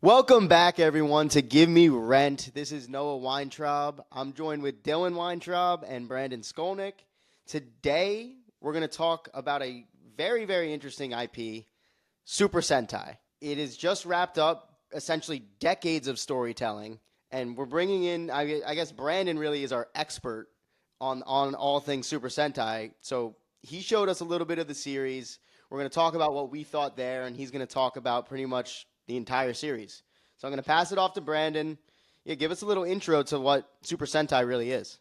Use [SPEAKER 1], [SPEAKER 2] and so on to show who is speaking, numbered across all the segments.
[SPEAKER 1] Welcome back, everyone, to Give Me Rent. This is Noah Weintraub. I'm joined with Dylan Weintraub and Brandon Skolnick. Today, we're going to talk about a very, very interesting IP, Super Sentai. It is just wrapped up, essentially decades of storytelling, and we're bringing in, I guess Brandon really is our expert on all things Super Sentai. So he showed us a little bit of the series. We're going to talk about what we thought there, and he's going to talk about pretty much the entire series. So I'm going to pass it off to Brandon. Yeah, give us a little intro to what Super Sentai really is.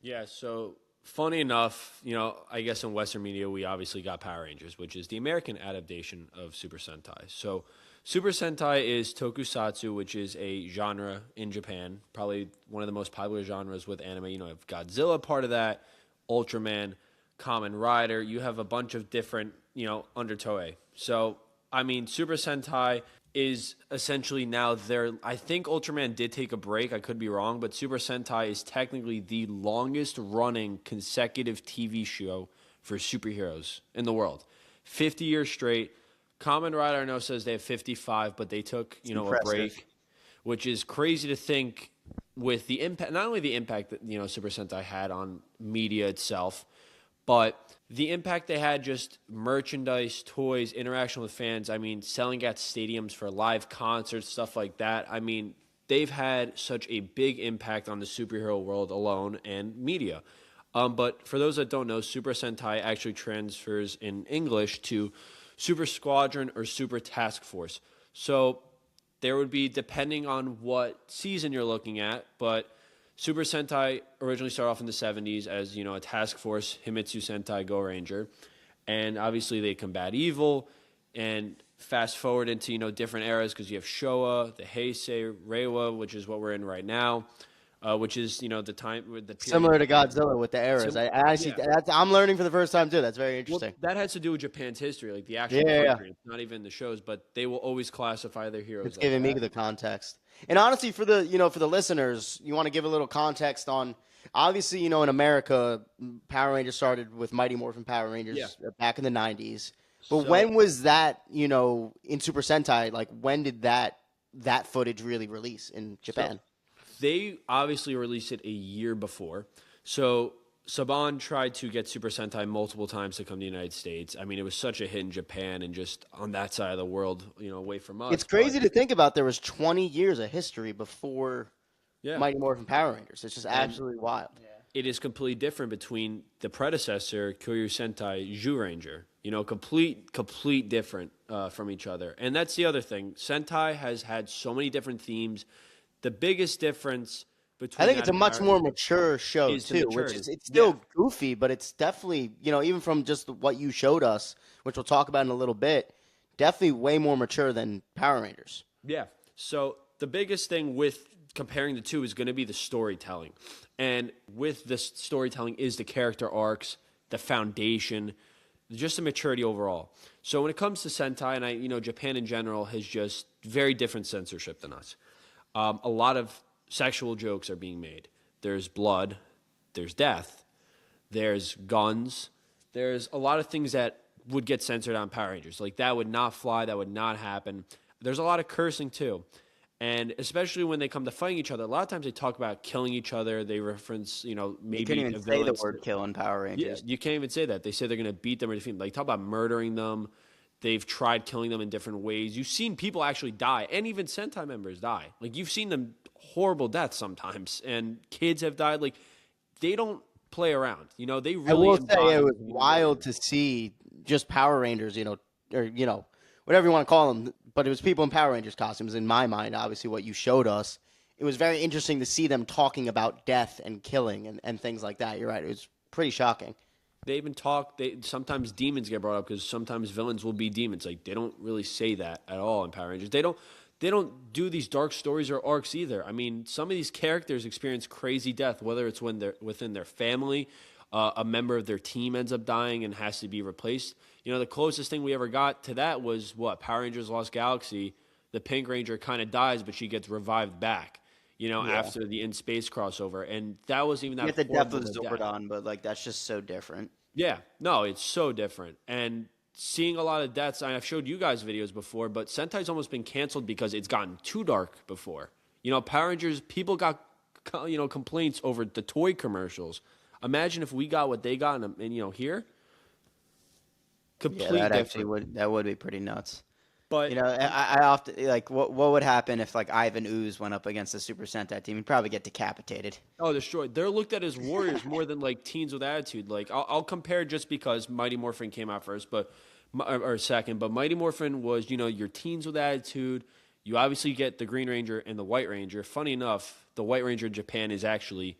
[SPEAKER 2] Yeah, so funny enough, I guess in Western media, we obviously got Power Rangers, which is the American adaptation of Super Sentai. So Super Sentai is tokusatsu, which is a genre in Japan, probably one of the most popular genres with anime. You have Godzilla part of that, Ultraman, Kamen Rider. You have a bunch of different, under Toei. So, Super Sentai is essentially now there. I think Ultraman did take a break. I could be wrong, but Super Sentai is technically the longest running consecutive TV show for superheroes in the world. 50 years straight. Kamen Rider I know says they have 55, but they took, a break, which is crazy to think with the impact, not only the impact that, Super Sentai had on media itself, but the impact they had, just merchandise, toys, interaction with fans. Selling at stadiums for live concerts, stuff like that. They've had such a big impact on the superhero world alone and media. But for those that don't know, Super Sentai actually transfers in English to Super Squadron or Super Task Force. So there would be, depending on what season you're looking at, but Super Sentai originally started off in the 70s as, a task force, Himitsu Sentai Go Ranger. And obviously they combat evil, and fast forward into, different eras because you have Showa, the Heisei, Reiwa, which is what we're in right now, which is, the time with the period.
[SPEAKER 1] Similar to Godzilla with the eras. I'm learning for the first time too. That's very interesting.
[SPEAKER 2] Well, that has to do with Japan's history, like the actual country. It's not even the shows, but they will always classify their heroes.
[SPEAKER 1] It's giving me the context. And honestly, for the listeners, you want to give a little context on. Obviously, in America, Power Rangers started with Mighty Morphin Power Rangers back in the '90s. But when was that? In Super Sentai, like when did that footage really release in Japan?
[SPEAKER 2] They obviously released it a year before. So Saban tried to get Super Sentai multiple times to come to the United States. It was such a hit in Japan and just on that side of the world, away from us.
[SPEAKER 1] It's crazy to think about. There was 20 years of history before Mighty Morphin Power Rangers. It's just absolutely wild. Yeah.
[SPEAKER 2] It is completely different between the predecessor, Kyoryu Sentai, Zhu Ranger. Complete different from each other. And that's the other thing. Sentai has had so many different themes. The biggest difference between
[SPEAKER 1] I think it's a much more mature show too, which is it's still goofy, but it's definitely, even from just what you showed us, which we'll talk about in a little bit, definitely way more mature than Power Rangers.
[SPEAKER 2] Yeah. So the biggest thing with comparing the two is going to be the storytelling. And with this storytelling is the character arcs, the foundation, just the maturity overall. So when it comes to Sentai, and Japan in general has just very different censorship than us. A lot of sexual jokes are being made. There's blood, there's death, there's guns, there's a lot of things that would get censored on Power Rangers. Like that would not fly, that would not happen. There's a lot of cursing too. And especially when they come to fighting each other, a lot of times they talk about killing each other. They reference, maybe
[SPEAKER 1] you can't even say the word kill in Power Rangers.
[SPEAKER 2] Yeah, you can't even say that. They say they're going to beat them or defeat them. Like talk about murdering them. They've tried killing them in different ways. You've seen people actually die, and even Sentai members die. Like you've seen them horrible deaths sometimes, and kids have died. Like they don't play around. They really.
[SPEAKER 1] I will say it was wild to see just Power Rangers, or whatever you want to call them, but it was people in Power Rangers costumes. In my mind, obviously, what you showed us, it was very interesting to see them talking about death and killing and things like that. You're right; it was pretty shocking.
[SPEAKER 2] They even talk. Sometimes demons get brought up because sometimes villains will be demons. Like they don't really say that at all in Power Rangers. They don't do these dark stories or arcs either. Some of these characters experience crazy death, whether it's when they're within their family, a member of their team ends up dying and has to be replaced. The closest thing we ever got to that was Power Rangers Lost Galaxy. The Pink Ranger kind of dies, but she gets revived back. After the in-space crossover. And that was even that.
[SPEAKER 1] You get the death of Zordon, but, that's just so different.
[SPEAKER 2] Yeah. No, it's so different. And seeing a lot of deaths. I've showed you guys videos before, but Sentai's almost been canceled because it's gotten too dark before. Power Rangers, people got, complaints over the toy commercials. Imagine if we got what they got here.
[SPEAKER 3] Yeah,
[SPEAKER 2] Complete different.
[SPEAKER 3] that would be pretty nuts.
[SPEAKER 2] But
[SPEAKER 3] I often like what would happen if like Ivan Ooze went up against the Super Sentai team? He'd probably get decapitated.
[SPEAKER 2] oh, destroyed. They're looked at as warriors more than like teens with attitude. Like I'll compare just because Mighty Morphin came out first, or second. But Mighty Morphin was your teens with attitude. You obviously get the Green Ranger and the White Ranger. Funny enough, the White Ranger in Japan is actually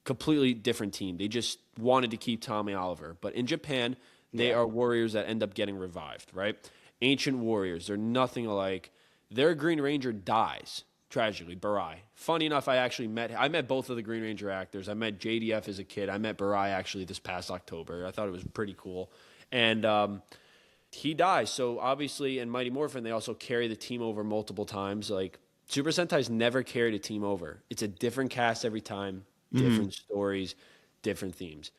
[SPEAKER 2] completely different team. They just wanted to keep Tommy Oliver, but in Japan they are warriors that end up getting revived. Right? Ancient warriors. They're nothing alike. Their Green Ranger dies tragically. Barai. Funny enough, I met both of the Green Ranger actors. I met JDF as a kid. I met Barai actually this past October. I thought it was pretty cool, and he dies. So obviously, in Mighty Morphin, they also carry the team over multiple times. Like Super Sentai's never carried a team over. It's a different cast every time, different stories, different themes,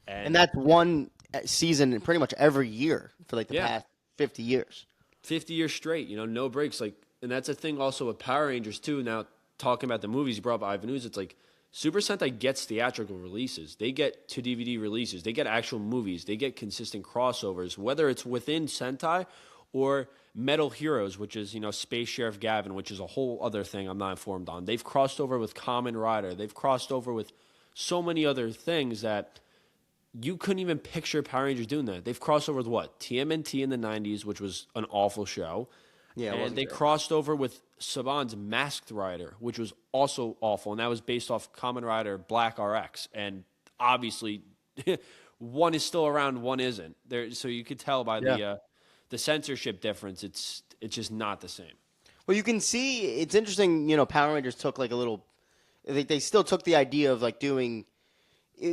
[SPEAKER 1] And that's one season pretty much every year for like the past 50 years.
[SPEAKER 2] 50 years straight, no breaks. Like, and that's a thing also with Power Rangers too. Now, talking about the movies, you brought up Ivan Ooze, it's like Super Sentai gets theatrical releases. They get to DVD releases. They get actual movies. They get consistent crossovers, whether it's within Sentai or Metal Heroes, which is, Space Sheriff Gavin, which is a whole other thing I'm not informed on. They've crossed over with Kamen Rider. They've crossed over with so many other things that you couldn't even picture Power Rangers doing that. They've crossed over with what? TMNT in the 90s, which was an awful show.
[SPEAKER 1] Yeah,
[SPEAKER 2] and they crossed over with Saban's Masked Rider, which was also awful. And that was based off Kamen Rider Black RX. And obviously, one is still around, one isn't. So you could tell by the censorship difference, it's just not the same.
[SPEAKER 1] Well, you can see it's interesting. Power Rangers took like a little. They still took the idea of like doing.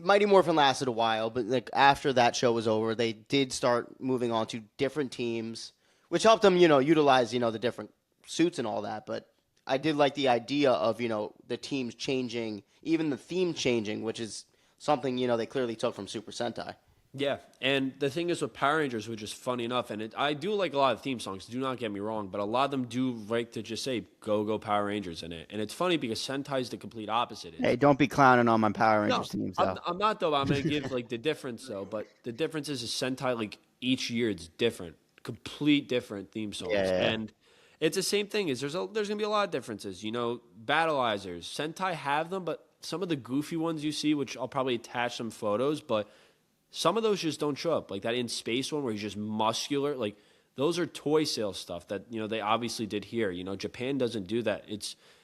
[SPEAKER 1] Mighty Morphin lasted a while, but like after that show was over, they did start moving on to different teams, which helped them, utilize, the different suits and all that. But I did like the idea of, the teams changing, even the theme changing, which is something, they clearly took from Super Sentai.
[SPEAKER 2] Yeah, and the thing is with Power Rangers, which is funny enough, and I do like a lot of theme songs, do not get me wrong, but a lot of them do like to just say, go, go Power Rangers in it. And it's funny because Sentai's the complete opposite.
[SPEAKER 3] Hey, don't be clowning on my Power Rangers teams, though.
[SPEAKER 2] I'm not, though. I'm going to give, like, the difference, though. But the difference is Sentai, like, each year it's different. Complete different theme songs.
[SPEAKER 3] Yeah.
[SPEAKER 2] And it's the same thing. There's going to be a lot of differences. Battleizers. Sentai have them, but some of the goofy ones you see, which I'll probably attach some photos, but some of those just don't show up. Like that In Space one where he's just muscular. Like, those are toy sales stuff that, they obviously did here. Japan doesn't do that.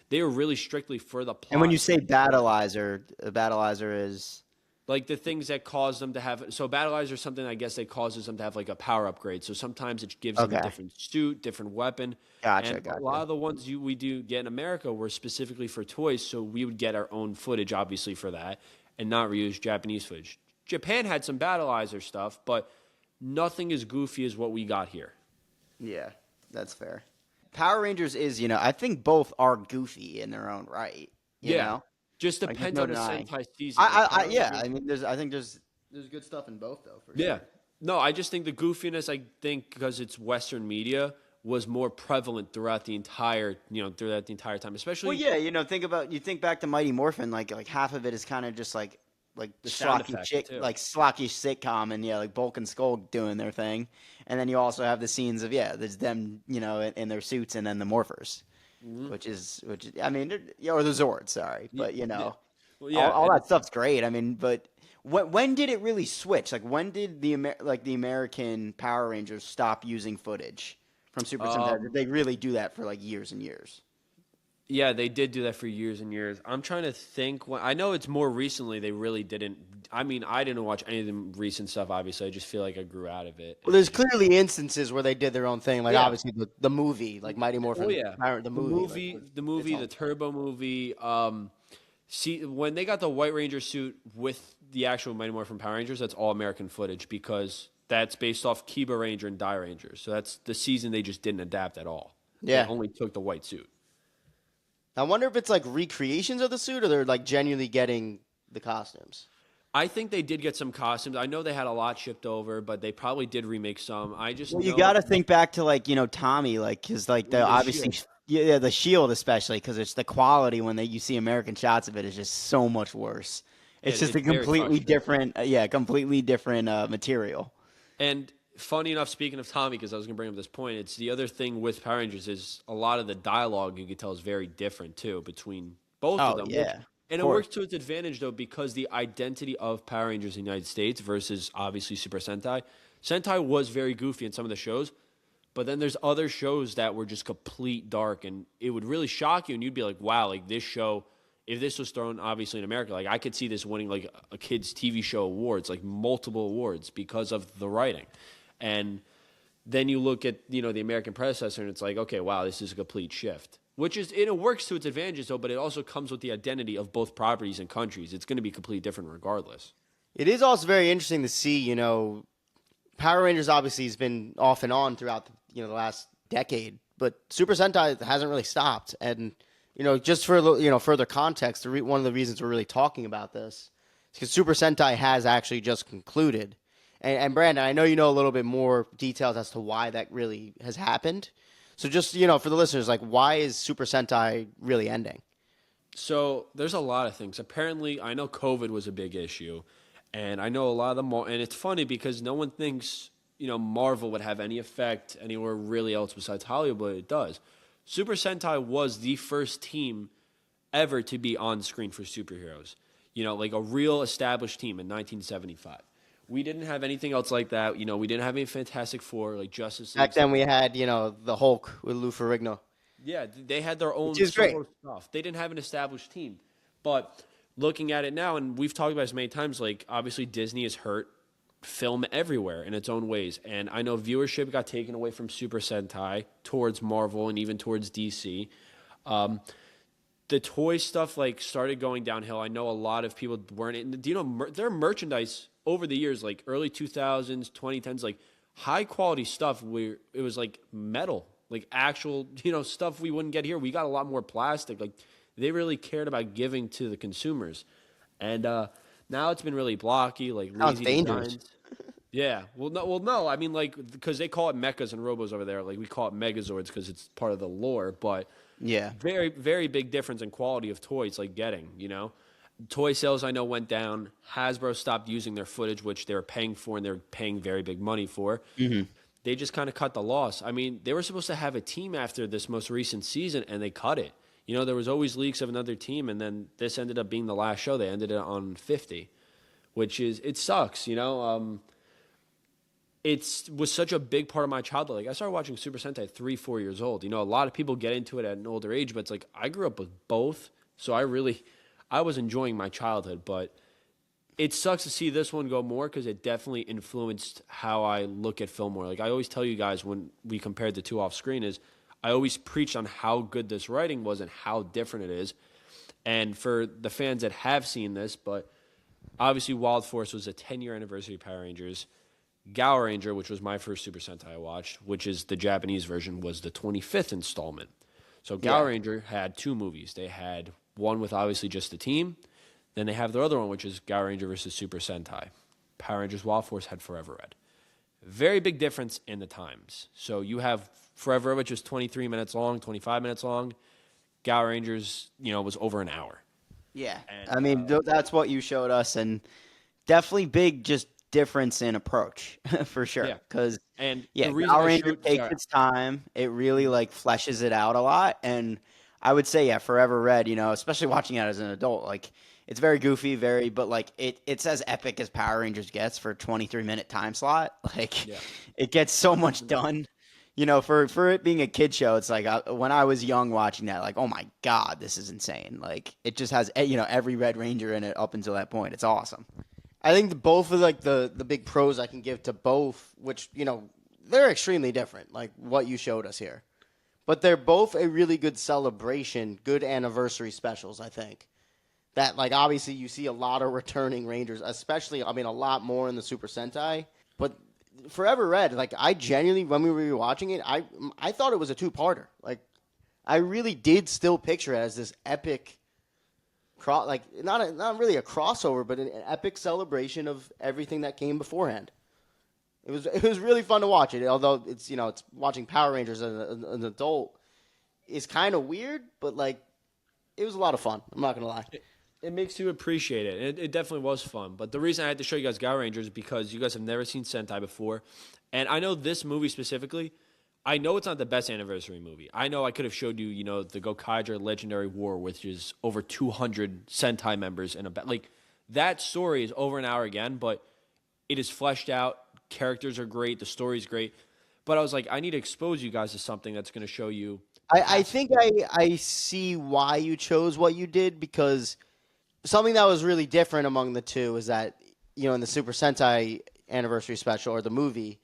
[SPEAKER 2] They are really strictly for the plot.
[SPEAKER 3] And when you say Battleizer, a Battleizer is
[SPEAKER 2] like the things that cause them to have. So Battleizer is something I guess that causes them to have like a power upgrade. So sometimes it gives them a different suit, different weapon.
[SPEAKER 3] Gotcha.
[SPEAKER 2] A lot of the ones we do get in America were specifically for toys. So we would get our own footage, obviously, for that and not reuse Japanese footage. Japan had some Battleizer stuff, but nothing as goofy as what we got here.
[SPEAKER 3] Yeah, that's fair. Power Rangers is, I think both are goofy in their own right. You know?
[SPEAKER 2] Just
[SPEAKER 3] Like,
[SPEAKER 2] depends
[SPEAKER 3] no
[SPEAKER 2] on the
[SPEAKER 3] denying.
[SPEAKER 2] Sentai season.
[SPEAKER 3] I mean, I think there's good stuff in both though. For
[SPEAKER 2] Yeah.
[SPEAKER 3] sure.
[SPEAKER 2] No, I just think the goofiness, because it's Western media, was more prevalent throughout the entire time, especially.
[SPEAKER 3] Well, yeah, think back to Mighty Morphin, like half of it is kind of just like the
[SPEAKER 2] sound
[SPEAKER 3] schlocky
[SPEAKER 2] effects, too.
[SPEAKER 3] like schlocky sitcom, and like Bulk and Skull doing their thing, and then you also have the scenes of there's them, in their suits, and then the Morphers, which is I mean, or the Zords, sorry, but
[SPEAKER 2] Well,
[SPEAKER 3] all that stuff's great. I mean, but when did it really switch? Like, when did the American Power Rangers stop using footage from Super Sentai? Did they really do that for like years and years?
[SPEAKER 2] Yeah, they did do that for years and years. I'm trying to think. I know it's more recently they really didn't. I mean, I didn't watch any of the recent stuff, obviously. I just feel like I grew out of it.
[SPEAKER 1] Well, there's clearly instances where they did their own thing, like obviously the movie, like Mighty Morphin.
[SPEAKER 2] Oh, yeah.
[SPEAKER 1] The movie,
[SPEAKER 2] the Turbo movie. See, when they got the White Ranger suit with the actual Mighty Morphin Power Rangers, that's all American footage because that's based off Kiba Ranger and Die Ranger. So that's the season they just didn't adapt at all.
[SPEAKER 1] Yeah.
[SPEAKER 2] They only took the white suit.
[SPEAKER 1] I wonder if it's like recreations of the suit or they're like genuinely getting the costumes.
[SPEAKER 2] I think they did get some costumes. I know they had a lot shipped over, but they probably did remake some. I just
[SPEAKER 3] Well, you
[SPEAKER 2] know
[SPEAKER 3] got to think back to like Tommy, like because like the
[SPEAKER 2] the
[SPEAKER 3] obviously
[SPEAKER 2] Shield.
[SPEAKER 3] yeah, the Shield especially because it's the quality when you see American shots of it is just so much worse. It's just
[SPEAKER 2] It's
[SPEAKER 3] a
[SPEAKER 2] very
[SPEAKER 3] completely
[SPEAKER 2] frustrating.
[SPEAKER 3] different, completely different material.
[SPEAKER 2] And funny enough, speaking of Tommy, because I was going to bring up this point, it's the other thing with Power Rangers is a lot of the dialogue you can tell is very different too between both of
[SPEAKER 3] Oh
[SPEAKER 2] them. Which
[SPEAKER 3] yeah, of
[SPEAKER 2] and it
[SPEAKER 3] course.
[SPEAKER 2] works to its advantage though because the identity of Power Rangers in the United States versus obviously Super Sentai. Sentai was very goofy in some of the shows, but then there's other shows that were just complete dark, and it would really shock you, and you'd be like, "Wow, like this show." If this was thrown obviously in America, like I could see this winning like a kids TV show awards, like multiple awards because of the writing. And then you look at the American predecessor, and it's like, okay, wow, this is a complete shift. Which is it works to its advantages though, but it also comes with the identity of both properties and countries. It's going to be completely different regardless.
[SPEAKER 1] It is also very interesting to see, Power Rangers obviously has been off and on throughout the last decade, but Super Sentai hasn't really stopped. And just for further context, one of the reasons we're really talking about this is because Super Sentai has actually just concluded. And Brandon, I know you know a little bit more details as to why that really has happened. So just for the listeners, like why is Super Sentai really ending?
[SPEAKER 2] So there's a lot of things. Apparently, I know COVID was a big issue, and I know a lot of them. And it's funny because no one thinks Marvel would have any effect anywhere really else besides Hollywood, but it does. Super Sentai was the first team ever to be on screen for superheroes. Like a real established team in 1975. We didn't have anything else like that. We didn't have any Fantastic Four, like Justice League,
[SPEAKER 1] Back then we had the Hulk with Lou Ferrigno,
[SPEAKER 2] yeah, they had their
[SPEAKER 1] which
[SPEAKER 2] own
[SPEAKER 1] is great.
[SPEAKER 2] solo stuff. They didn't have an established team. But looking at it now, and we've talked about this many times, like obviously Disney has hurt film everywhere in its own ways. And I know viewership got taken away from Super Sentai towards Marvel and even towards DC. The toy stuff like started going downhill. I know a lot of people weren't in. Do you know their merchandise over the years, like early 2000s, 2010s, like high quality stuff where it was like metal, like actual, stuff we wouldn't get here. We got a lot more plastic. Like they really cared about giving to the consumers. And now it's been really blocky, like
[SPEAKER 1] Sounds
[SPEAKER 2] lazy
[SPEAKER 1] dangerous.
[SPEAKER 2] designs. Yeah. No. I mean, like, because they call it mechas and robos over there. Like, we call it megazords because it's part of the lore. But
[SPEAKER 3] Yeah.
[SPEAKER 2] very, very big difference in quality of toys, like getting. Toy sales, I know, went down. Hasbro stopped using their footage, which they were paying for, and they're paying very big money for. They just kind of cut the loss. I mean, they were supposed to have a team after this most recent season, and they cut it. There was always leaks of another team, and then this ended up being the last show. They ended it on 50, which it sucks. It was such a big part of my childhood. Like I started watching Super Sentai at 3, 4 years old. A lot of people get into it at an older age, but it's like I grew up with both, so I was enjoying my childhood. But it sucks to see this one go more because it definitely influenced how I look at film more. Like I always tell you guys when we compared the two off screen is I always preached on how good this writing was and how different it is. And for the fans that have seen this, but obviously Wild Force was a 10-year anniversary of Power Rangers. Gower Ranger, which was my first Super Sentai I watched, which is the Japanese version, was the 25th installment. So Gower
[SPEAKER 3] Yeah.
[SPEAKER 2] Ranger had 2 movies. They had one with obviously just the team. Then they have their other one, which is Gower Ranger versus Super Sentai. Power Rangers Wild Force had Forever Red. Very big difference in the times. So you have Forever Red, which was 23 minutes long, 25 minutes long. Gower Rangers, was over an hour.
[SPEAKER 3] Yeah.
[SPEAKER 2] And
[SPEAKER 3] I mean, that's what you showed us, and definitely big just difference in approach for sure.
[SPEAKER 2] yeah.
[SPEAKER 3] Because
[SPEAKER 2] And
[SPEAKER 3] yeah,
[SPEAKER 2] the reason
[SPEAKER 3] Power
[SPEAKER 2] I
[SPEAKER 3] Ranger
[SPEAKER 2] showed,
[SPEAKER 3] takes
[SPEAKER 2] sorry,
[SPEAKER 3] its time. It really like fleshes it out a lot, and I would say yeah, Forever Red. Especially watching it as an adult, like it's very goofy, but like it's as epic as Power Rangers gets for a 23-minute time slot. Like
[SPEAKER 2] yeah.
[SPEAKER 3] it gets so much done. For it being a kid show, it's like when I was young watching that, like, oh my God, this is insane. Like, it just has, every Red Ranger in it up until that point. It's awesome.
[SPEAKER 1] I think both of like the big pros I can give to both, which they're extremely different, like what you showed us here, but they're both a really good celebration, good anniversary specials. I think that like obviously you see a lot of returning Rangers, especially I mean a lot more in the Super Sentai, but Forever Red, like I genuinely when we were watching it, I thought it was a two-parter. Like I really did still picture it as this epic like not really a crossover, but an epic celebration of everything that came beforehand. It was really fun to watch it. Although it's watching Power Rangers as an adult is kind of weird, but like it was a lot of fun. I'm not gonna lie.
[SPEAKER 2] It makes you appreciate it. It definitely was fun. But the reason I had to show you guys Power Rangers is because you guys have never seen Sentai before. And I know this movie specifically, I know it's not the best anniversary movie. I know I could have showed you, the Gokaiger Legendary War, which is over 200 Sentai members in like that story is over an hour again, but it is fleshed out. Characters are great. The story's great. But I was like, I need to expose you guys to something that's going to show you.
[SPEAKER 1] I think I see why you chose what you did, because something that was really different among the two is that, in the Super Sentai anniversary special or the movie,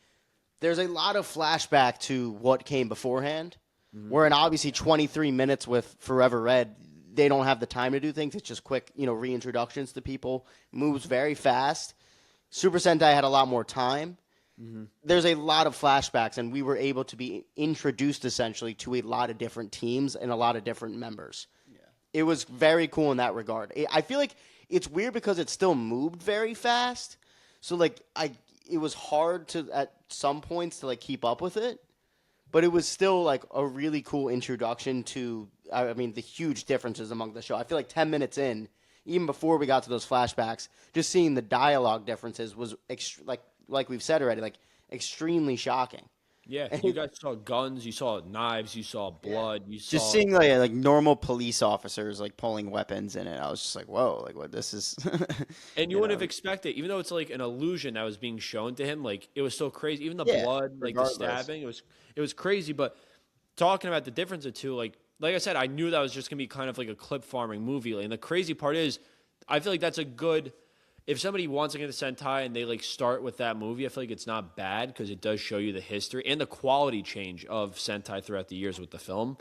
[SPEAKER 1] there's a lot of flashback to what came beforehand. Where in obviously 23 minutes with Forever Red, they don't have the time to do things. It's just quick, reintroductions to people. Moves very fast. Super Sentai had a lot more time. There's a lot of flashbacks, and we were able to be introduced essentially to a lot of different teams and a lot of different members. It was very cool in that regard. I feel like it's weird because it still moved very fast. So like it was hard to at some points to like keep up with it, but it was still like a really cool introduction to the huge differences among the show. I feel like 10 minutes in, even before we got to those flashbacks, just seeing the dialogue differences was like we've said already, like extremely shocking.
[SPEAKER 2] Yeah, you guys saw guns, you saw knives, you saw blood, you saw
[SPEAKER 3] Just seeing like normal police officers like pulling weapons in it, I was just like, whoa, like what this is.
[SPEAKER 2] and you wouldn't have expected, even though it's like an illusion that was being shown to him, like it was so crazy. Even the blood, like
[SPEAKER 3] regardless.
[SPEAKER 2] the stabbing, it was crazy. But talking about the difference of two, like I said, I knew that was just gonna be kind of like a clip farming movie. And the crazy part is, I feel like that's a good. If somebody wants to get into Sentai and they like start with that movie, I feel like it's not bad because it does show you the history and the quality change of Sentai throughout the years with the film.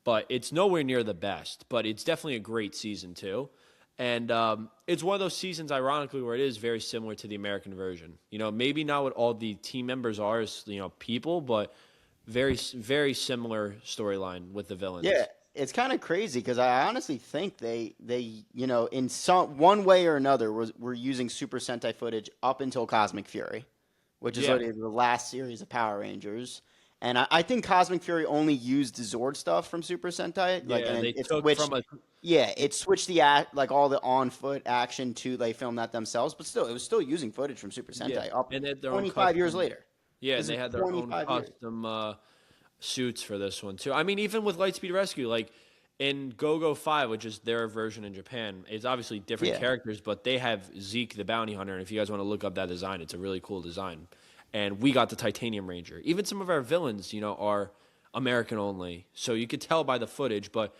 [SPEAKER 2] But it's nowhere near the best. But it's definitely a great season too, and it's one of those seasons, ironically, where it is very similar to the American version. Maybe not what all the team members are as people, but very very similar storyline with the villains.
[SPEAKER 3] Yeah, it's kind of crazy because I honestly think they in some one way or another were using Super Sentai footage up until Cosmic Fury, which is literally the last series of Power Rangers. And I think Cosmic Fury only used the Zord stuff from Super Sentai. Like,
[SPEAKER 2] Yeah,
[SPEAKER 3] and
[SPEAKER 2] they
[SPEAKER 3] it
[SPEAKER 2] took
[SPEAKER 3] switched,
[SPEAKER 2] from a
[SPEAKER 3] it switched the all the on foot action to they filmed that themselves, but still, it was still using footage from Super Sentai up
[SPEAKER 2] and they had their own
[SPEAKER 3] 25 years
[SPEAKER 2] custom-
[SPEAKER 3] later.
[SPEAKER 2] Yeah,
[SPEAKER 3] This
[SPEAKER 2] and they
[SPEAKER 3] is
[SPEAKER 2] had their own
[SPEAKER 3] 25 years.
[SPEAKER 2] custom suits for this one too. I mean, even with Lightspeed Rescue, like in Go-Go 5, which is their version in Japan, it's obviously different characters, but they have Zeke the Bounty Hunter, and if you guys want to look up that design, it's a really cool design. And we got the Titanium Ranger. Even some of our villains, are American only, so you could tell by the footage. But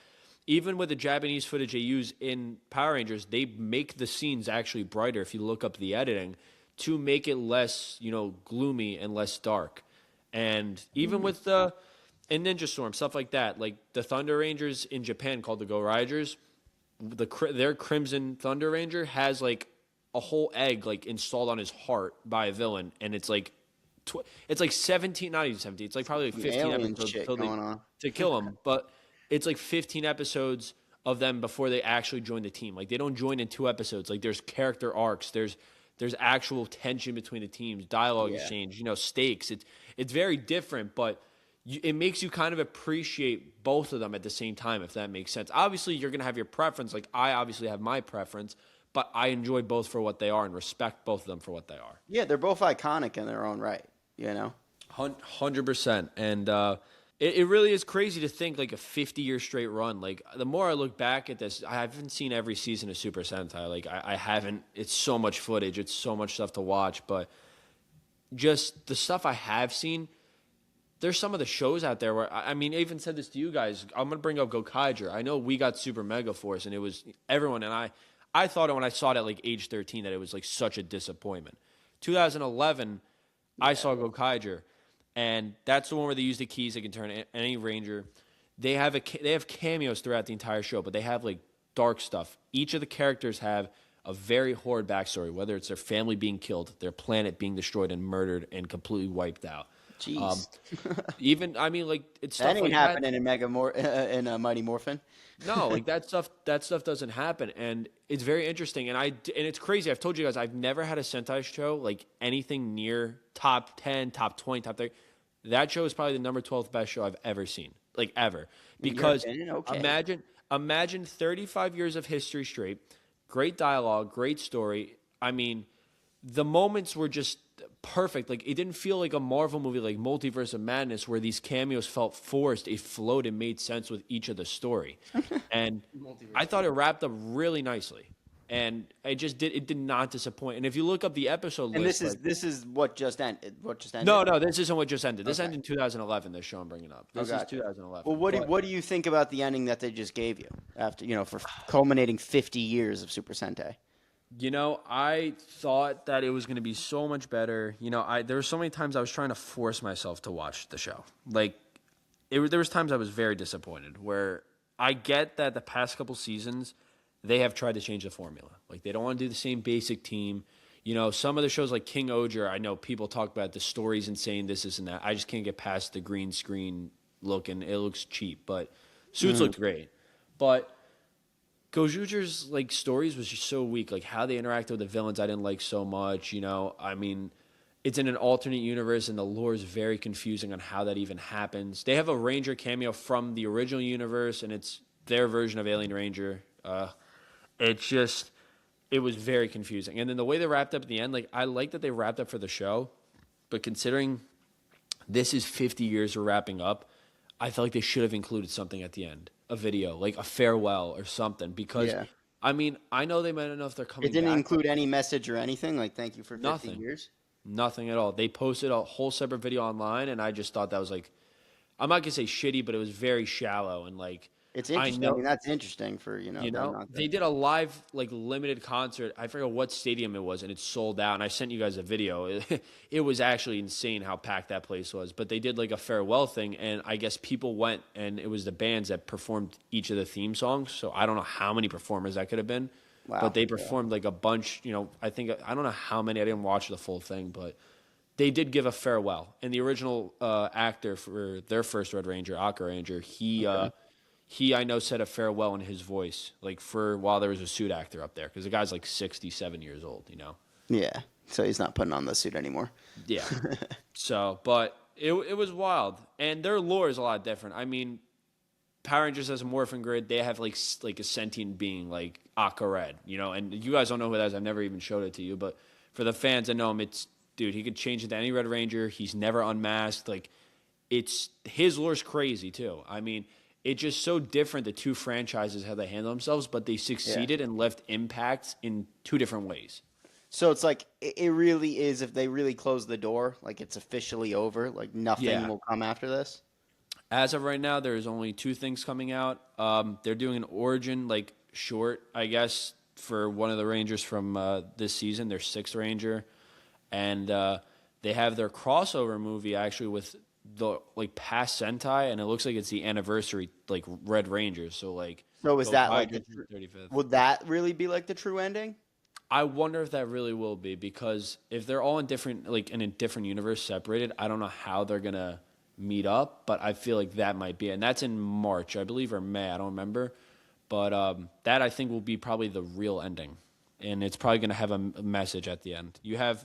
[SPEAKER 2] even with the Japanese footage they use in Power Rangers, they make the scenes actually brighter if you look up the editing to make it less, gloomy and less dark. And even with the and Ninja Storm, stuff like that, like the Thunder Rangers in Japan called the Go Riders, their Crimson Thunder Ranger has like a whole egg like installed on his heart by a villain, and it's like it's like 17, not even 17, it's like probably like 15
[SPEAKER 3] Alien
[SPEAKER 2] episodes
[SPEAKER 3] shit
[SPEAKER 2] till
[SPEAKER 3] going on.
[SPEAKER 2] to kill him, but it's like 15 episodes of them before they actually join the team. Like they don't join in 2 episodes. Like there's character arcs, there's actual tension between the teams, dialogue exchange, stakes. It's very different, but it makes you kind of appreciate both of them at the same time, if that makes sense. Obviously, you're going to have your preference. Like, I obviously have my preference, but I enjoy both for what they are and respect both of them for what they are.
[SPEAKER 3] Yeah, they're both iconic in their own right,
[SPEAKER 2] 100%. And it really is crazy to think, like, a 50-year straight run. Like, the more I look back at this, I haven't seen every season of Super Sentai. Like, I haven't. It's so much footage. It's so much stuff to watch. But just the stuff I have seen, there's some of the shows out there where, I mean, I even said this to you guys. I'm going to bring up Gokaiger. I know we got Super Mega Force, and it was everyone, and I thought it when I saw it at like age 13 that it was like such a disappointment. 2011, I saw Gokaiger, and that's the one where they use the keys. They can turn any ranger. They have cameos throughout the entire show, but they have like dark stuff. Each of the characters have a very horrid backstory, whether it's their family being killed, their planet being destroyed and murdered and completely wiped out.
[SPEAKER 3] Jeez.
[SPEAKER 2] Even I mean, like it's
[SPEAKER 3] That
[SPEAKER 2] stuff
[SPEAKER 3] ain't
[SPEAKER 2] like that.
[SPEAKER 3] happening in Mighty Morphin.
[SPEAKER 2] No, like that stuff doesn't happen, and it's very interesting. And it's crazy. I've told you guys I've never had a Sentai show like anything near top 10, top 20, top 30. That show is probably the number 12th best show I've ever seen, like ever.
[SPEAKER 3] In your
[SPEAKER 2] Because
[SPEAKER 3] opinion? Okay.
[SPEAKER 2] imagine 35 years of history straight, great dialogue, great story. I mean, the moments were just perfect. Like it didn't feel like a Marvel movie like Multiverse of Madness where these cameos felt forced. It flowed and made sense with each of the story. And I thought it wrapped up really nicely. And it did not disappoint. And if you look up the episode
[SPEAKER 3] And
[SPEAKER 2] list,
[SPEAKER 3] this is what just ended. What just ended?
[SPEAKER 2] no, this isn't what just ended. This
[SPEAKER 3] Okay.
[SPEAKER 2] ended in 2011. This show I'm bringing up. This is
[SPEAKER 3] gotcha.
[SPEAKER 2] 2011.
[SPEAKER 3] Well, what do you think about the ending that they just gave you after for culminating 50 years of Super Sentai?
[SPEAKER 2] I thought that it was going to be so much better. There were so many times I was trying to force myself to watch the show. Like, there was times I was very disappointed. Where I get that the past couple seasons they have tried to change the formula. Like they don't want to do the same basic team. Some of the shows like King Oger, I know people talk about the story's insane, this and that. I just can't get past the green screen look, and it looks cheap. But Suits looked great. But Gojuger's like stories was just so weak. Like how they interacted with the villains, I didn't like so much. I mean, it's in an alternate universe, and the lore is very confusing on how that even happens. They have a Ranger cameo from the original universe, and it's their version of Alien Ranger. It was very confusing. And then the way they wrapped up at the end, like I like that they wrapped up for the show, but considering this is 50 years of wrapping up, I felt like they should have included something at the end, a video, like a farewell or something. Because
[SPEAKER 3] Yeah.
[SPEAKER 2] I mean, I know they might not know if they're coming.
[SPEAKER 3] It didn't
[SPEAKER 2] back.
[SPEAKER 3] include any message or anything. Like thank you for 50
[SPEAKER 2] Nothing.
[SPEAKER 3] years.
[SPEAKER 2] Nothing at all. They posted a whole separate video online, and I just thought that was like, I'm not gonna say shitty, but it was very shallow and like.
[SPEAKER 3] It's interesting. I mean, that's interesting for them not to-
[SPEAKER 2] They did a live like limited concert. I forget what stadium it was, and it sold out. And I sent you guys a video. It was actually insane how packed that place was. But they did like a farewell thing, and I guess people went, and it was the bands that performed each of the theme songs. So I don't know how many performers that could have been,
[SPEAKER 3] Wow.
[SPEAKER 2] but they performed like a bunch. I don't know how many. I didn't watch the full thing, but they did give a farewell. And the original actor for their first Red Ranger, Aqua Ranger, he, I know, said a farewell in his voice, like for while there was a suit actor up there, because the guy's like 67 years old,
[SPEAKER 3] Yeah. So he's not putting on the suit anymore.
[SPEAKER 2] Yeah. So, but it was wild, and their lore is a lot different. I mean, Power Rangers has a morphin grid. They have like a sentient being like Aqua Red, and you guys don't know who that is. I've never even showed it to you, but for the fans that know him, dude, he could change into any Red Ranger. He's never unmasked. Like, his lore's crazy too. I mean. It's just so different, the two franchises, how they handle themselves, but they succeeded and left impacts in two different ways.
[SPEAKER 3] So it's like it really is. If they really close the door, like it's officially over. Like nothing will come after this.
[SPEAKER 2] As of right now, there's only two things coming out. They're doing an origin like short, I guess, for one of the Rangers from this season, their sixth Ranger, and they have their crossover movie actually with the like past Sentai, and it looks like it's the anniversary like Red Rangers. So like,
[SPEAKER 3] So is that like
[SPEAKER 2] 35th?
[SPEAKER 3] would that really be like the true ending?
[SPEAKER 2] I wonder if that really will be, because if they're all in a different universe separated, I don't know how they're gonna meet up, but I feel like that might be, and that's in March, I believe, or May, I don't remember, but that I think will be probably the real ending, and it's probably gonna have a message at the end. You have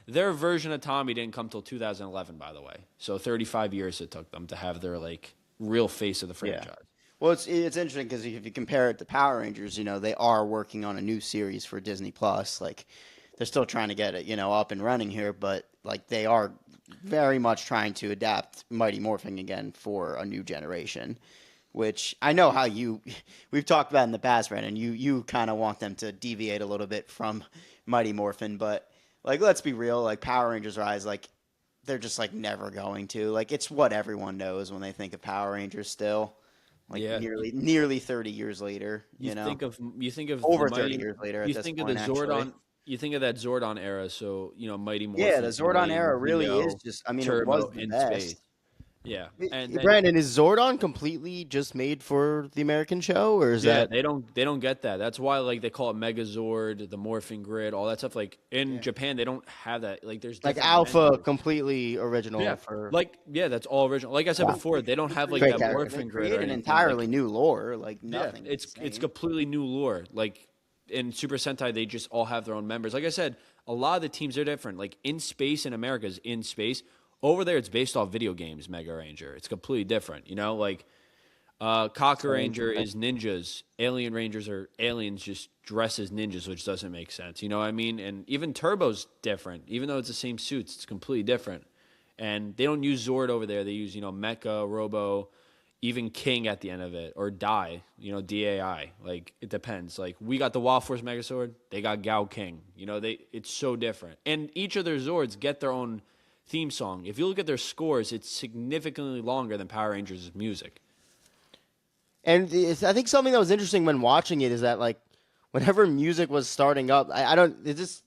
[SPEAKER 2] their version of Tommy didn't come till 2011, by the way, so 35 years it took them to have their like real face of the franchise.
[SPEAKER 3] Yeah. Well, it's interesting because if you compare it to Power Rangers, they are working on a new series for Disney Plus. Like, they're still trying to get it, up and running here, but like they are very much trying to adapt Mighty Morphing again for a new generation. Which I know how we've talked about in the past, Brandon. You kind of want them to deviate a little bit from Mighty Morphin, but like let's be real, like Power Rangers Rise, like they're just like never going to. Like it's what everyone knows when they think of Power Rangers still. Like nearly 30 years later, you think of
[SPEAKER 2] over
[SPEAKER 3] 30 years later.
[SPEAKER 2] You think of the Zordon.
[SPEAKER 3] Actually.
[SPEAKER 2] You think of that Zordon era. So Mighty Morphin.
[SPEAKER 3] Yeah, the Zordon era really is just. I mean,
[SPEAKER 2] Turbo
[SPEAKER 3] it was the best.
[SPEAKER 2] Space. Yeah, and then
[SPEAKER 1] Brandon, is Zordon completely just made for the American show, or is
[SPEAKER 2] yeah,
[SPEAKER 1] that
[SPEAKER 2] they don't get that. That's why like they call it Megazord, the Morphing Grid, all that stuff. Like in
[SPEAKER 1] yeah.
[SPEAKER 2] Japan, they don't have that. Like there's
[SPEAKER 1] Like
[SPEAKER 2] different
[SPEAKER 1] Alpha
[SPEAKER 2] members.
[SPEAKER 1] completely original
[SPEAKER 2] Yeah,
[SPEAKER 1] for
[SPEAKER 2] that's all original. Like I said
[SPEAKER 1] wow.
[SPEAKER 2] before, they don't have like
[SPEAKER 1] Great
[SPEAKER 2] that
[SPEAKER 1] character.
[SPEAKER 3] They
[SPEAKER 2] Morphing Grid or
[SPEAKER 3] create an
[SPEAKER 2] anything.
[SPEAKER 3] entirely
[SPEAKER 2] Like
[SPEAKER 3] new lore. Like
[SPEAKER 2] yeah,
[SPEAKER 3] nothing is the
[SPEAKER 2] it's
[SPEAKER 3] same.
[SPEAKER 2] completely new lore. Like in Super Sentai, they just all have their own members. Like I said, a lot of the teams are different. Like in space in America is in space. Over there, it's based off video games. Mega Ranger, it's completely different. You know, like Cocker
[SPEAKER 1] So
[SPEAKER 2] Ranger
[SPEAKER 1] interesting.
[SPEAKER 2] is ninjas. Alien Rangers are aliens just dressed as ninjas, which doesn't make sense. You know what I mean? And even Turbo's different. Even though it's the same suits, it's completely different. And they don't use Zord over there. They use, Mecha, Robo, even King at the end of it, or Die, DAI. Like, it depends. Like, we got the Wild Force Megazord. They got Gao King. It's so different. And each of their Zords get their own theme song. If you look at their scores, it's significantly longer than Power Rangers' music.
[SPEAKER 1] And I think something that was interesting when watching it is that like whenever music was starting up, I don't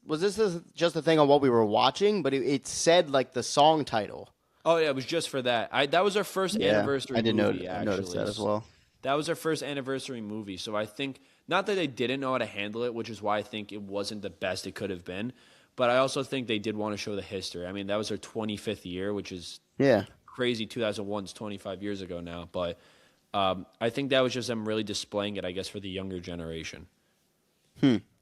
[SPEAKER 1] was this just a thing on what we were watching, but it said like the song title.
[SPEAKER 2] Oh yeah, it was just for that. That was our first
[SPEAKER 3] Yeah,
[SPEAKER 2] anniversary
[SPEAKER 3] I did
[SPEAKER 2] movie,
[SPEAKER 3] notice
[SPEAKER 2] actually.
[SPEAKER 3] that as well.
[SPEAKER 2] That was our first anniversary movie. So I think not that they didn't know how to handle it, which is why I think it wasn't the best it could have been. But I also think they did want to show the history. I mean, that was their 25th year, which is
[SPEAKER 3] Yeah.
[SPEAKER 2] crazy. 2001's 25 years ago now. But I think that was just them really displaying it, I guess, for the younger generation.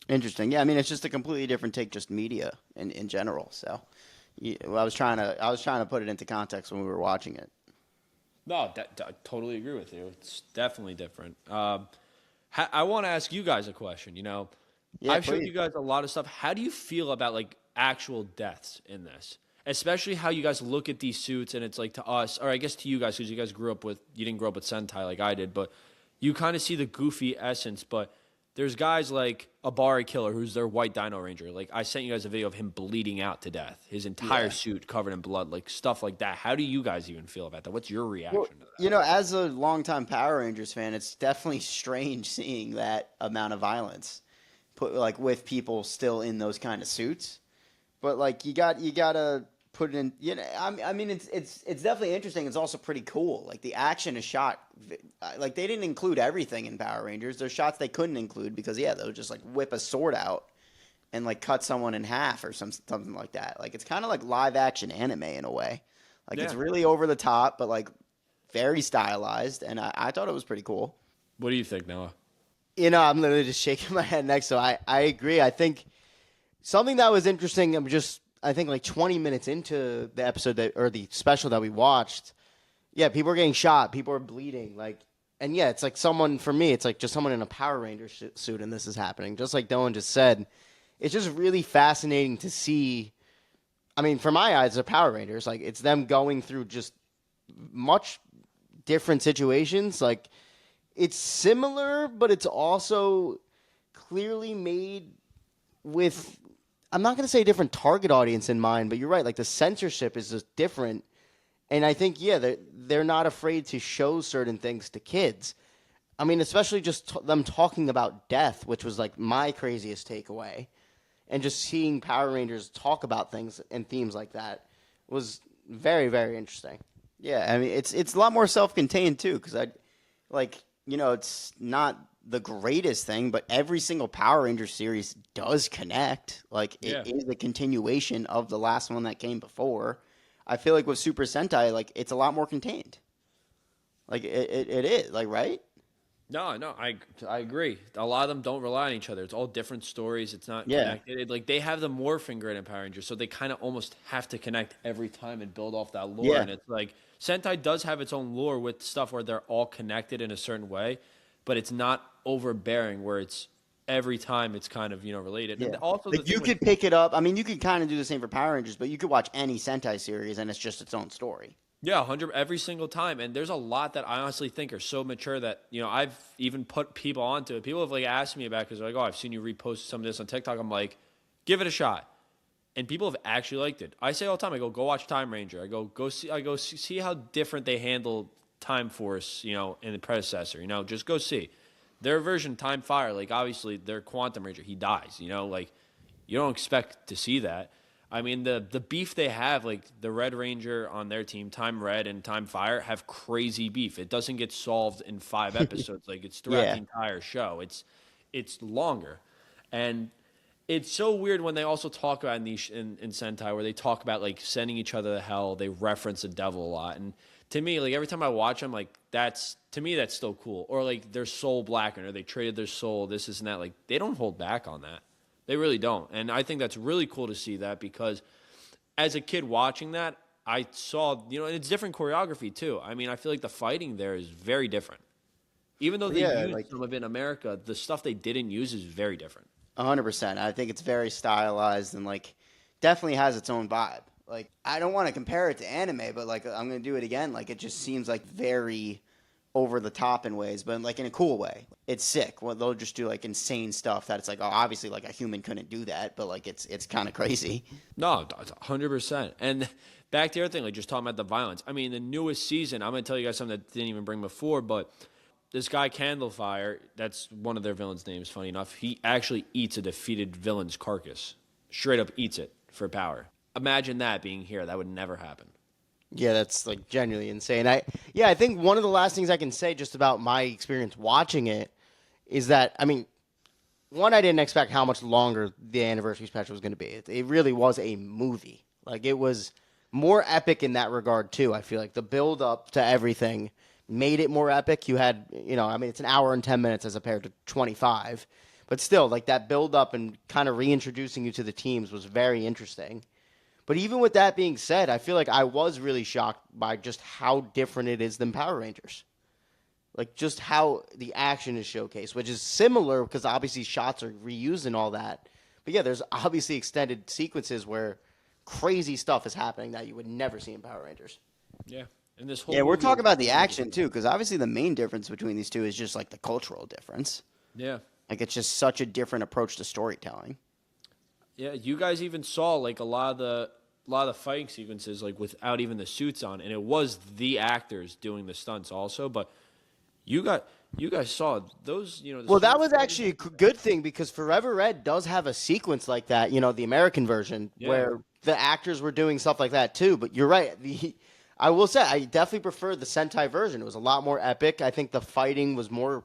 [SPEAKER 3] Interesting. Yeah, I mean it's just a completely different take, just media in general. So, yeah, well, I was trying to put it into context when we were watching it.
[SPEAKER 2] No, I totally agree with you. It's definitely different. I want to ask you guys a question.
[SPEAKER 3] Yeah,
[SPEAKER 2] I've showed
[SPEAKER 3] please.
[SPEAKER 2] you guys a lot of stuff. How do you feel about like actual deaths in this? Especially how you guys look at these suits, and it's like to us, or I guess to you guys, because you guys you didn't grow up with Sentai like I did, but you kind of see the goofy essence. But there's guys like Abari Killer, who's their white Dino Ranger. Like I sent you guys a video of him bleeding out to death, his entire
[SPEAKER 3] Yeah.
[SPEAKER 2] suit covered in blood, like stuff like that. How do you guys even feel about that? What's your reaction
[SPEAKER 3] Well,
[SPEAKER 2] to that?
[SPEAKER 3] as a longtime Power Rangers fan, it's definitely strange seeing that amount of violence put like with people still in those kind of suits. But like you gotta put it in. I mean it's definitely interesting. It's also pretty cool. Like the action is shot. Like they didn't include everything in Power Rangers. There's shots they couldn't include because they'll just like whip a sword out and like cut someone in half or something like that. Like it's kind of like live action anime in a way. Like it's
[SPEAKER 2] Yeah.
[SPEAKER 3] really over the top, but like very stylized, and I thought it was pretty cool.
[SPEAKER 2] What do you think, Noah?
[SPEAKER 1] I'm literally just shaking my head next. So I agree. I think something that was interesting. I think like 20 minutes into the episode or the special that we watched. Yeah, people are getting shot. People are bleeding. Like, and yeah, it's like someone for me. It's like just someone in a Power Ranger suit, and this is happening. Just like Dylan just said, it's just really fascinating to see. I mean, for my eyes, the Power Rangers. Like, it's them going through just much different situations. Like, it's similar, but it's also clearly made with. I'm not going to say a different target audience in mind, but you're right. Like the censorship is just different, and I think they're not afraid to show certain things to kids. I mean, especially just them talking about death, which was like my craziest takeaway, and just seeing Power Rangers talk about things and themes like that was very, very interesting.
[SPEAKER 3] Yeah, I mean it's a lot more self-contained too, because it's not the greatest thing, but every single Power Ranger series does connect. Like
[SPEAKER 2] Yeah.
[SPEAKER 3] it is a continuation of the last one that came before. I feel like with Super Sentai, like it's a lot more contained. Like it is, like right?
[SPEAKER 2] No, I agree. A lot of them don't rely on each other. It's all different stories. It's not
[SPEAKER 3] Yeah.
[SPEAKER 2] connected. Like they have the morphing grid in Power Rangers, so they kind of almost have to connect every time and build off that lore.
[SPEAKER 3] Yeah.
[SPEAKER 2] And it's like Sentai does have its own lore with stuff where they're all connected in a certain way, but it's not overbearing where it's every time it's kind of related. And
[SPEAKER 3] Yeah.
[SPEAKER 2] also the
[SPEAKER 3] Like
[SPEAKER 2] thing
[SPEAKER 3] you
[SPEAKER 2] with
[SPEAKER 3] could pick it up. I mean, you could kind of do the same for Power Rangers, but you could watch any Sentai series and it's just its own story.
[SPEAKER 2] Yeah, 100 every single time. And there's a lot that I honestly think are so mature that, I've even put people onto it. People have like asked me about because they're like, oh, I've seen you repost some of this on TikTok. I'm like, give it a shot. And people have actually liked it. I say all the time, I go watch Time Ranger. See how different they handle Time Force, in the predecessor. Just go see. Their version, Time Fire, like obviously their Quantum Ranger, he dies, like you don't expect to see that. I mean, the beef they have, like the Red Ranger on their team, Time Red and Time Fire, have crazy beef. It doesn't get solved in 5 episodes. Like it's throughout the
[SPEAKER 3] Yeah.
[SPEAKER 2] entire show. It's longer, and it's so weird when they also talk about in Sentai where they talk about like sending each other to hell. They reference the devil a lot, and to me, like every time I watch them, like that's to me that's still cool. Or like their soul blackened, or they traded their soul. This and that. Like they don't hold back on that. They really don't. And I think that's really cool to see that because as a kid watching that, I saw, and it's different choreography too. I mean, I feel like the fighting there is very different. Even though they
[SPEAKER 1] Yeah,
[SPEAKER 2] use
[SPEAKER 1] like
[SPEAKER 2] some of it in America, the stuff they didn't use is very different.
[SPEAKER 3] 100%. I think it's very stylized and like definitely has its own vibe. Like I don't want to compare it to anime, but like I'm gonna do it again. Like it just seems like very over the top in ways, but like in a cool way. It's sick. Well, they'll just do like insane stuff that it's like, oh, obviously like a human couldn't do that, but like it's kind of crazy.
[SPEAKER 2] No, 100%. And back to the other thing, like just talking about the violence. I mean, the newest season, I'm going to tell you guys something that didn't even bring before, but this guy Candlefire, that's one of their villains' names, funny enough, he actually eats a defeated villain's carcass. Straight up eats it for power. Imagine that being here. That would never happen.
[SPEAKER 1] Yeah, that's like genuinely insane. I think one of the last things I can say just about my experience watching it is that I mean, one, I didn't expect how much longer the anniversary special was going to be. It really was a movie. Like it was more epic in that regard too. I feel like the build up to everything made it more epic. You had, I mean, it's an hour and 10 minutes as compared to 25, but still, like that build up and kind of reintroducing you to the teams was very interesting. But even with that being said, I feel like I was really shocked by just how different it is than Power Rangers. Like just how the action is showcased, which is similar because obviously shots are reused and all that. But yeah, there's obviously extended sequences where crazy stuff is happening that you would never see in Power Rangers.
[SPEAKER 2] Yeah. And this whole
[SPEAKER 3] Yeah, we're
[SPEAKER 2] movie
[SPEAKER 3] talking
[SPEAKER 2] was
[SPEAKER 3] about the
[SPEAKER 2] really
[SPEAKER 3] action
[SPEAKER 2] good.
[SPEAKER 3] too, because obviously the main difference between these two is just like the cultural difference.
[SPEAKER 2] Yeah.
[SPEAKER 3] Like it's just such a different approach to storytelling.
[SPEAKER 2] Yeah, you guys even saw like a lot of the fighting sequences like without even the suits on, and it was the actors doing the stunts also. But you guys saw those, the
[SPEAKER 1] Well, that
[SPEAKER 2] suits.
[SPEAKER 1] was actually a good thing because Forever Red does have a sequence like that, the American version,
[SPEAKER 2] Yeah,
[SPEAKER 1] where the actors were doing stuff like that too. But you're right. I will say, I definitely prefer the Sentai version. It was a lot more epic. I think the fighting was more,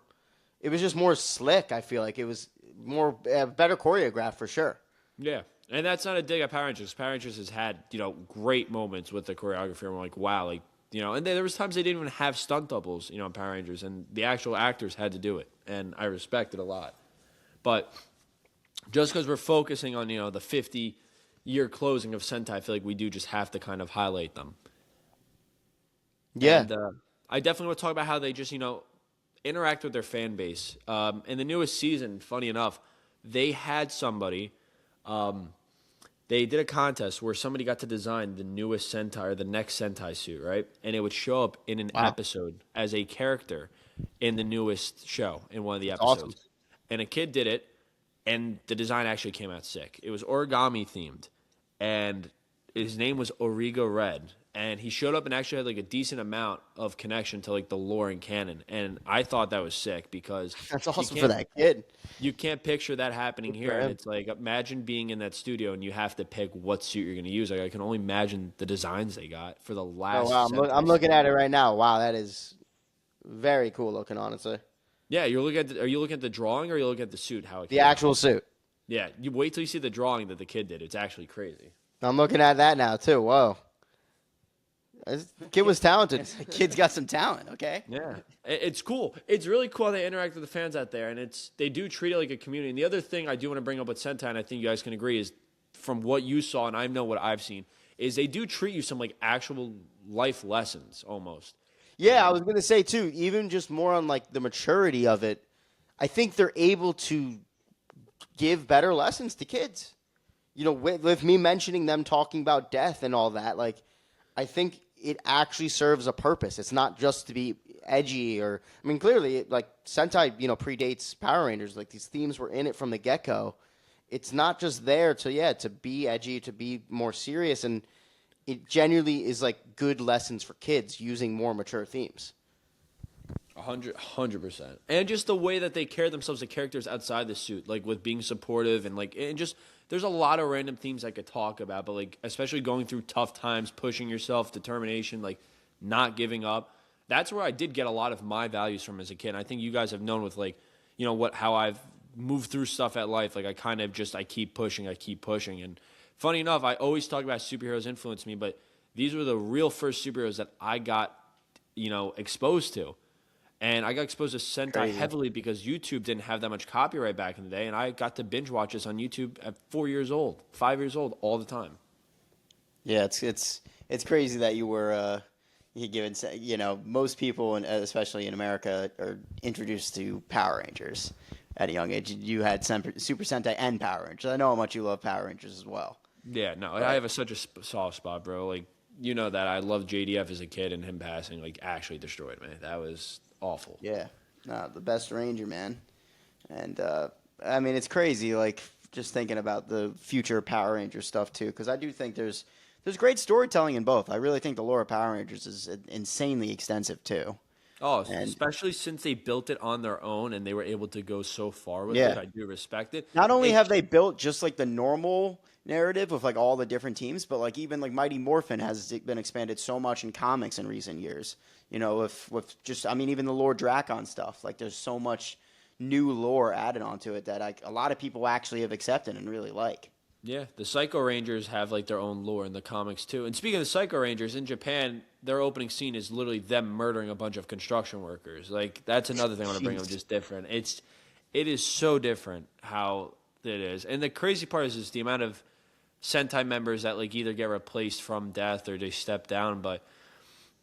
[SPEAKER 1] it was just more slick. I feel like it was more, better choreographed for sure.
[SPEAKER 2] yeah, and that's not a dig at Power Rangers. Power Rangers has had great moments with the choreography. I'm like, wow, like and there was times they didn't even have stunt doubles, in Power Rangers, and the actual actors had to do it, and I respect it a lot. But just because we're focusing on the 50-year closing of Sentai, I feel like we do just have to kind of highlight them.
[SPEAKER 1] Yeah.
[SPEAKER 2] And I definitely want to talk about how they just interact with their fan base. In the newest season, funny enough, they had somebody. They did a contest where somebody got to design the newest Sentai or the next Sentai suit, right? And it would show up in an
[SPEAKER 3] Wow.
[SPEAKER 2] episode as a character in the newest show in one of the
[SPEAKER 1] That's awesome.
[SPEAKER 2] episodes. And a kid did it, and the design actually came out sick. It was origami themed, and his name was Origo Red. And he showed up and actually had like a decent amount of connection to like the lore and canon. And I thought that was sick because
[SPEAKER 1] That's
[SPEAKER 2] you
[SPEAKER 1] awesome for
[SPEAKER 2] can't
[SPEAKER 1] that kid.
[SPEAKER 2] you can't picture that happening
[SPEAKER 1] Good
[SPEAKER 2] here.
[SPEAKER 1] for
[SPEAKER 2] And
[SPEAKER 1] him.
[SPEAKER 2] it's like, imagine being in that studio and you have to pick what suit you're going to use. Like, I can only imagine the designs they got for the
[SPEAKER 1] Oh,
[SPEAKER 2] last
[SPEAKER 1] wow. I'm
[SPEAKER 2] Sentai
[SPEAKER 1] looking
[SPEAKER 2] suit.
[SPEAKER 1] at it right now. Wow, that is very cool looking, honestly.
[SPEAKER 2] Yeah, you're looking at. Are you looking at the drawing or are you looking at the suit? How it
[SPEAKER 1] The
[SPEAKER 2] came out?
[SPEAKER 1] actual suit.
[SPEAKER 2] Yeah, you wait till you see the drawing that the kid did. It's actually crazy.
[SPEAKER 1] I'm looking at that now, too. Whoa. This kid was talented.
[SPEAKER 3] The kid's got some talent. Okay.
[SPEAKER 2] Yeah, it's cool. It's really cool how they interact with the fans out there, and they do treat it like a community. And the other thing I do want to bring up with Sentai, and I think you guys can agree, is from what you saw, and I know what I've seen, is they do treat you some like actual life lessons almost.
[SPEAKER 1] Yeah, I was gonna say too. Even just more on like the maturity of it, I think they're able to give better lessons to kids. With me mentioning them talking about death and all that, like I think it actually serves a purpose. It's not just to be edgy or I mean, clearly, like Sentai, predates Power Rangers. Like these themes were in it from the get go. It's not just there to be edgy, to be more serious, and it genuinely is like good lessons for kids using more mature themes.
[SPEAKER 2] 100%. And just the way that they carry themselves, the characters outside the suit, like with being supportive and just there's a lot of random themes I could talk about, but like especially going through tough times, pushing yourself, determination, like not giving up. That's where I did get a lot of my values from as a kid. And I think you guys have known with like, how I've moved through stuff at life. Like I keep pushing, And funny enough, I always talk about superheroes influence me, but these were the real first superheroes that I got, exposed to. And I got exposed to Sentai heavily because YouTube didn't have that much copyright back in the day, and I got to binge watch this on YouTube at 4 years old, 5 years old, all the time.
[SPEAKER 3] Yeah, it's crazy that you were given. Most people, and especially in America, are introduced to Power Rangers at a young age. You had Super Sentai and Power Rangers. I know how much you love Power Rangers as well.
[SPEAKER 2] Yeah, no, I have such a soft spot, bro. Like, you know that I loved JDF as a kid, and him passing, like, actually destroyed me. That was awful.
[SPEAKER 3] Yeah, no, the best Ranger, man. And I mean, it's crazy. Like just thinking about the future Power Ranger stuff too, because I do think there's great storytelling in both. I really think the lore of Power Rangers is insanely extensive too.
[SPEAKER 2] Oh,
[SPEAKER 3] And
[SPEAKER 2] especially since they built it on their own and they were able to go so far with
[SPEAKER 3] yeah,
[SPEAKER 2] it. I do respect it.
[SPEAKER 3] not only
[SPEAKER 2] It
[SPEAKER 3] have they built just like the normal narrative with like all the different teams, but like even like Mighty Morphin has been expanded so much in comics in recent years. With just I mean even the Lord Drakon stuff. Like there's so much new lore added onto it that a lot of people actually have accepted and really like.
[SPEAKER 2] Yeah, the Psycho Rangers have like their own lore in the comics too. And speaking of the Psycho Rangers, in Japan, their opening scene is literally them murdering a bunch of construction workers. Like that's another thing I want to bring up, just different. It is so different how it is. And the crazy part is the amount of Sentai members that like either get replaced from death or they step down, but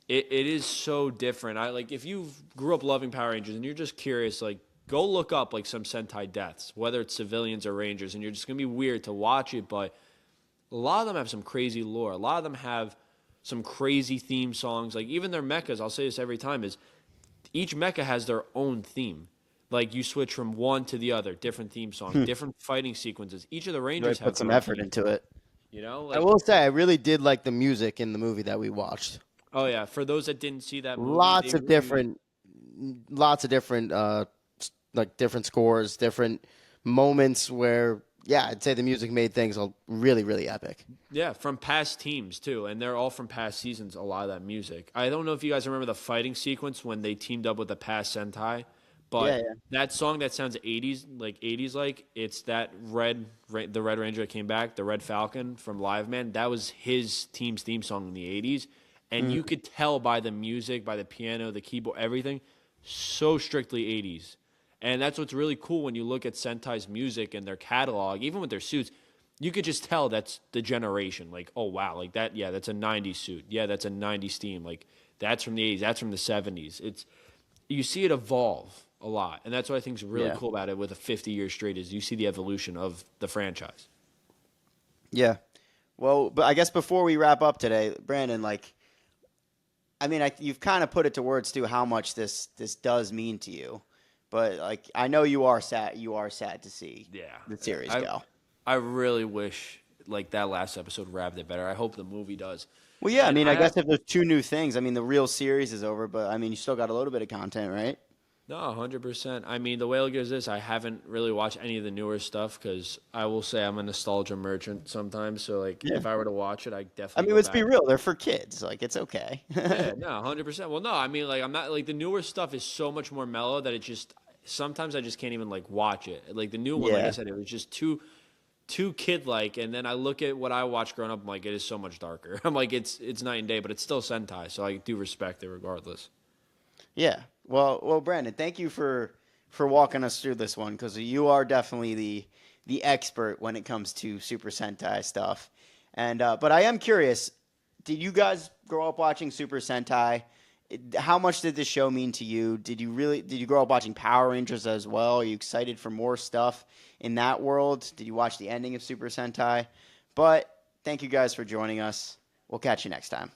[SPEAKER 2] it is so different. I like if you grew up loving Power Rangers and you're just curious, like go look up like some Sentai deaths, whether it's civilians or Rangers, and you're just gonna be weird to watch it, but a lot of them have some crazy lore. A lot of them have some crazy theme songs. Like even their mechas, I'll say this every time, is each mecha has their own theme. Like you switch from one to the other, different theme song, different fighting sequences. Each of the
[SPEAKER 3] Really
[SPEAKER 2] Rangers have
[SPEAKER 3] put some
[SPEAKER 2] their own
[SPEAKER 3] effort
[SPEAKER 2] theme.
[SPEAKER 3] into it.
[SPEAKER 1] I
[SPEAKER 2] Like
[SPEAKER 1] will say I really did like the music in the movie that we watched.
[SPEAKER 2] oh yeah, for those that didn't see that movie,
[SPEAKER 1] Lots of different, like different scores, different moments where, yeah, I'd say the music made things really, really epic.
[SPEAKER 2] yeah, from past teams too, and they're all from past seasons. A lot of that music. I don't know if you guys remember the fighting sequence when they teamed up with the past Sentai,
[SPEAKER 3] Yeah,
[SPEAKER 2] but
[SPEAKER 3] yeah.
[SPEAKER 2] that song that sounds 80s like it's the Red Ranger that came back, the Red Falcon from Live Man. That was his team's theme song in the 80s, and you could tell by the music, by the piano, the keyboard, everything, so strictly 80s. And that's what's really cool when you look at Sentai's music and their catalog, even with their suits, you could just tell that's the generation. Like, oh wow, like that, yeah, that's a 90s suit. Yeah, that's a 90s theme. Like that's from the 80s, that's from the 70s. You see it evolve a lot. And that's what I think is really
[SPEAKER 3] Yeah.
[SPEAKER 2] cool about it with a 50 years straight is you see the evolution of the franchise.
[SPEAKER 3] Yeah. Well, but I guess before we wrap up today, Brandon, like, I mean, you've kind of put it to words too how much this does mean to you, but like, I know you are sad. You are sad to see
[SPEAKER 2] Yeah.
[SPEAKER 3] the series
[SPEAKER 2] I,
[SPEAKER 3] go.
[SPEAKER 2] I really wish like that last episode wrapped it better. I hope the movie does.
[SPEAKER 3] Well, yeah. I
[SPEAKER 2] And
[SPEAKER 3] mean,
[SPEAKER 2] I
[SPEAKER 3] I guess
[SPEAKER 2] have
[SPEAKER 3] if there's two new things, I mean, the real series is over, but I mean, you still got a little bit of content, right?
[SPEAKER 2] No, 100%. I mean, the way I look at this, I haven't really watched any of the newer stuff because I will say I'm a nostalgia merchant sometimes. So, like,
[SPEAKER 3] Yeah.
[SPEAKER 2] if I were to watch it, I
[SPEAKER 3] I
[SPEAKER 2] definitely
[SPEAKER 3] mean,
[SPEAKER 2] go
[SPEAKER 3] let's be
[SPEAKER 2] back.
[SPEAKER 3] real. They're for kids. Like, it's okay.
[SPEAKER 2] Yeah, no, 100%. Well, no, I mean, like, I'm not like the newer stuff is so much more mellow that it just sometimes I just can't even like watch it. Like the new one, like I
[SPEAKER 3] Yeah.
[SPEAKER 2] said, it was just too kid like. And then I look at what I watched growing up, I'm like, it is so much darker. I'm like, it's night and day, but it's still Sentai, so I do respect it regardless.
[SPEAKER 3] Yeah. Well, Brandon, thank you for walking us through this one because you are definitely the expert when it comes to Super Sentai stuff. And but I am curious, did you guys grow up watching Super Sentai? How much did this show mean to you? Did you grow up watching Power Rangers as well? Are you excited for more stuff in that world? Did you watch the ending of Super Sentai? But thank you guys for joining us. We'll catch you next time.